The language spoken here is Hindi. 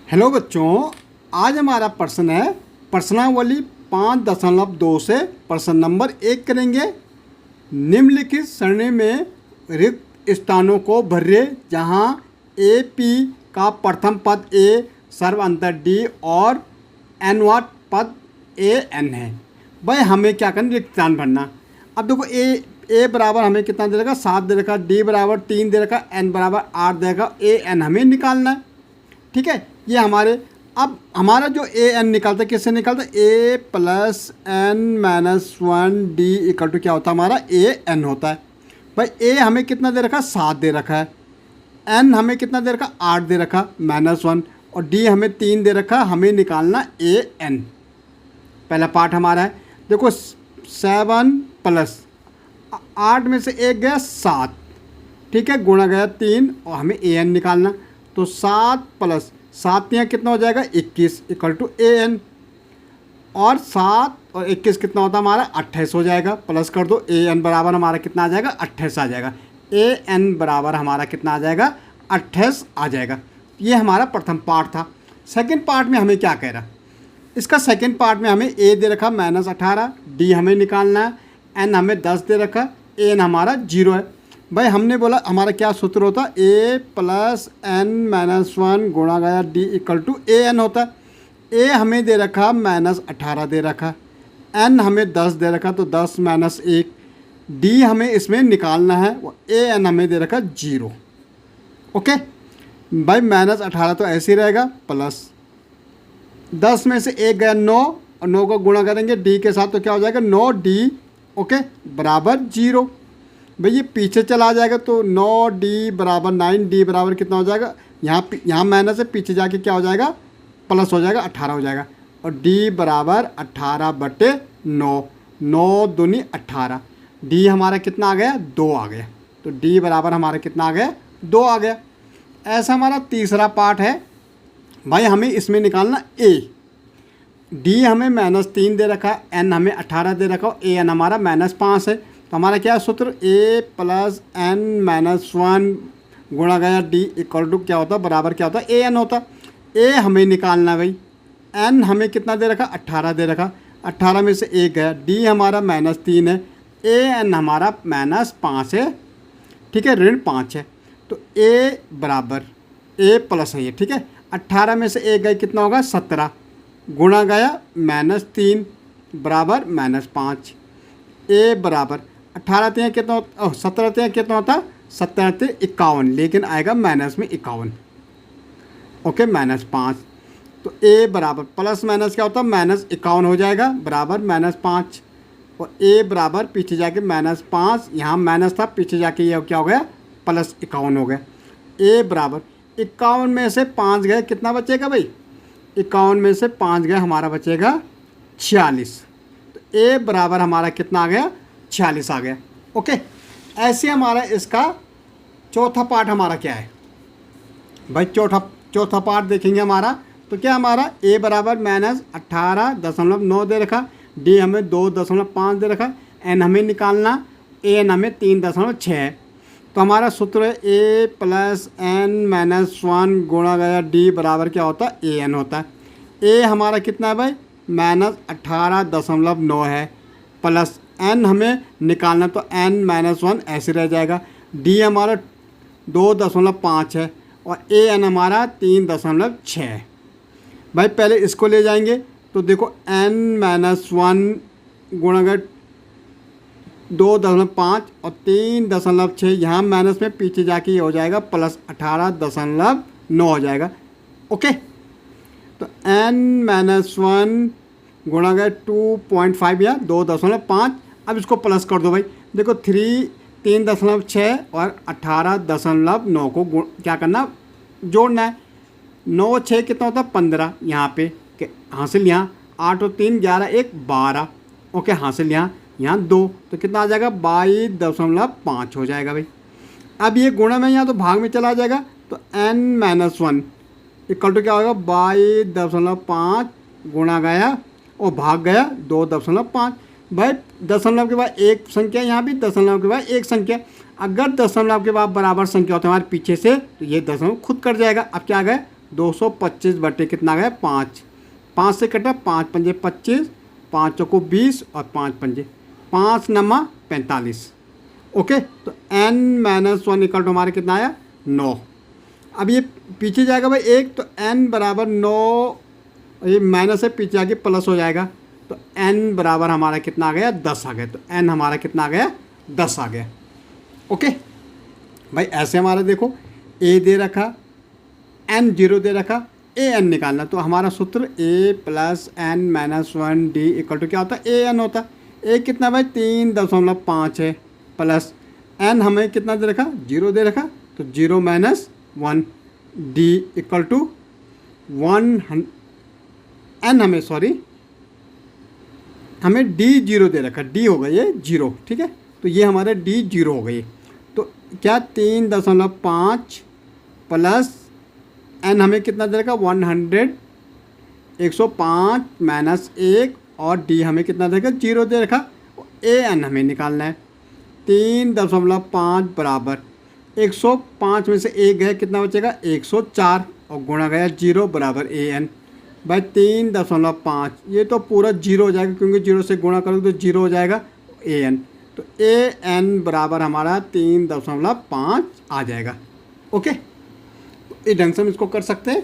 हेलो बच्चों, आज हमारा प्रश्न है प्रश्नावली 5.2 से प्रश्न नंबर 1 करेंगे। निम्नलिखित सरणी में रिक्त स्थानों को भरिए जहां ए पी का प्रथम पद ए सर्वांतर डी और एनवाट पद ए एन है। भाई हमें क्या करना, रिक्त स्थान भरना। अब देखो ए बराबर हमें कितना दे रखा, 7 दे रखा, डी बराबर 3 दे रखा, एन बराबर 8 दे रखा, ए एन हमें निकालना है। ठीक है, ये हमारे अब हमारा जो ए एन निकालता है किससे निकालता है, A plus N minus 1 D equal to क्या होता है हमारा ए एन होता है। भाई ए हमें कितना दे रखा है, 7 दे रखा है, एन हमें कितना दे रखा, 8 दे रखा -1, और डी हमें 3 दे रखा। हमें निकालना ए एन। पहला पार्ट हमारा है, देखो 7 प्लस 8 में से एक गया 7, ठीक है, गुणा गया 3 और हमें ए एन निकालना। तो 7 प्लस 7 यहाँ कितना हो जाएगा 21 इक्वल टू ए एन, और 7 और 21 कितना होता है हमारा 28 हो जाएगा। प्लस कर दो, ए एन बराबर हमारा कितना आ जाएगा 28 आ जाएगा। ए एन बराबर हमारा कितना आ जाएगा 28 आ जाएगा। ये हमारा प्रथम पार्ट था। सेकंड पार्ट में हमें क्या कह रहा, इसका सेकंड पार्ट में हमें ए दे रखा -18, डी हमें निकालना है, एन हमें 10 दे रखा, ए एन हमारा 0 है। भाई हमने बोला हमारा क्या सूत्र होता है, ए प्लस एन माइनस 1 गुणा गया d equal to a n होता है। ए हमें दे रखा -18 दे रखा, एन हमें 10 दे रखा, तो 10 माइनस 1, डी हमें इसमें निकालना है, ए एन हमें दे रखा 0। ओके भाई, -18 तो ऐसे ही रहेगा, प्लस 10 में से 1 गया 9, और 9 को गुणा करेंगे डी के साथ तो क्या हो जाएगा 9 डी, ओके, बराबर 0। भाई ये पीछे चला जाएगा तो 9 डी बराबर 9, डी बराबर कितना हो जाएगा, यहाँ माइनस है, पीछे जाके क्या हो जाएगा प्लस हो जाएगा, 18 हो जाएगा, और डी बराबर 18/9, 9 दूनी 18, डी हमारा कितना आ गया 2 आ गया। तो डी बराबर हमारा कितना आ गया 2 आ गया। ऐसा हमारा तीसरा पार्ट है। भाई हमें इसमें निकालना ए, डी हमें -3 दे रखा, एन हमें 18 दे रखा, ए एन हमारा -5 है। तो हमारा क्या सूत्र, ए प्लस एन माइनस 1 गुणा गया डी इक्वल टू क्या होता है बराबर क्या होता है ए एन होता। ए हमें निकालना भाई, एन हमें कितना दे रखा 18 दे रखा, 18 में से 1 गया, डी हमारा -3 है, ए एन हमारा -5 है, ठीक है, ऋण 5 है। तो ए बराबर ए प्लस है ये, ठीक है, 18 में से 1 गया कितना होगा 17 गुणा गया -3 बराबर -5, ए बराबर 18 तिया कितना होता, 17 तिया कितना होता, 17 ते 51, लेकिन आएगा माइनस में 51, ओके, -5। तो ए बराबर प्लस माइनस क्या होता है -51 हो जाएगा, बराबर -5, और ए बराबर पीछे जाके -5, यहाँ माइनस था, पीछे जाके ये क्या हो गया +51 हो गया। ए बराबर 51 में से 5 गए, कितना बचेगा भाई, 51 में से 5 गए हमारा बचेगा 46। तो ए बराबर हमारा कितना आ गया 46 आ गया। ओके, ऐसे हमारा इसका चौथा पार्ट हमारा क्या है भाई, चौथा पार्ट देखेंगे हमारा। तो क्या हमारा ए बराबर -18.9 दे रखा, डी हमें 2.5 दे रखा, एन हमें निकालना, ए एन हमें 3.6 है। तो हमारा सूत्र है ए प्लस एन माइनस 1 गुणा गया डी बराबर क्या होता है ए एन होता है। ए हमारा कितना है भाई -18.9 है, प्लस एन हमें निकालना, तो एन -1 ऐसे रह जाएगा, डी हमारा 2.5 है, और ए एन हमारा 3.6 है। भाई पहले इसको ले जाएंगे, तो देखो n -1 गुणा गया 2.5 और 3.6, यहाँ माइनस में पीछे जाके ये हो जाएगा +18.9 हो जाएगा। ओके, तो n -1 गुणा गया 2.5 या 2.5, अब इसको प्लस कर दो भाई। देखो 3.6 और 18.9 को क्या करना, जोड़ना है। 9 6 कितना होता है 15, यहाँ पे हासिल, यहाँ 8 और 3 11 1 12, ओके, हासिल यहाँ 2, तो कितना आ जाएगा 22.5 हो जाएगा भाई। अब ये गुणा में यहाँ तो भाग में चला जाएगा, तो n -1 इक्वल टू क्या होगा 22.5 गुणा गया और भाग गया 2.5। भाई दशमलव के बाद एक संख्या, यहाँ भी दशमलव के बाद एक संख्या, अगर दशमलव के बाद बराबर संख्या होता है हमारे पीछे से, तो ये दशमलव खुद कट जाएगा। अब क्या आ गया 225 बटे कितना आ गया 5, 5 से कटा 5 पंजे 25, 5 चौको 20 और 5 पंजे 5 नमा 45। ओके, तो n माइनस 1 इक्वल टू हमारे कितना आया 9। अब ये पीछे जाएगा भाई 1, तो n बराबर 9, ये माइनस से पीछे आके प्लस हो जाएगा, तो n बराबर हमारा कितना आ गया 10 आ गया। तो n हमारा कितना आ गया 10 आ गया। ओके भाई, ऐसे हमारा देखो a दे रखा, n 0 दे रखा, a n निकालना, तो हमारा सूत्र a plus n minus 1 d equal to क्या होता है a n होता है। a कितना भाई 3.5 है, प्लस n हमें कितना दे रखा 0 दे रखा, तो 0 minus 1 d equal to 1 n हमें d 0 दे रखा, d हो गई ये 0, ठीक है, तो ये हमारे d 0 हो गई। तो क्या 3.5 प्लस n हमें कितना दे रखा 100, 105 माइनस 1 और d हमें कितना दे रखा 0 दे रखा, a n हमें निकालना है। 3.5 बराबर 105 में से 1 गया कितना बचेगा 104 और गुणा गया 0 बराबर a n भाई 3.5, ये तो पूरा 0 हो जाएगा क्योंकि 0 से गुणा करोगे तो 0 हो जाएगा a n, तो a n बराबर हमारा 3.5 आ जाएगा। ओके, इस ढंग से हम इसको कर सकते हैं।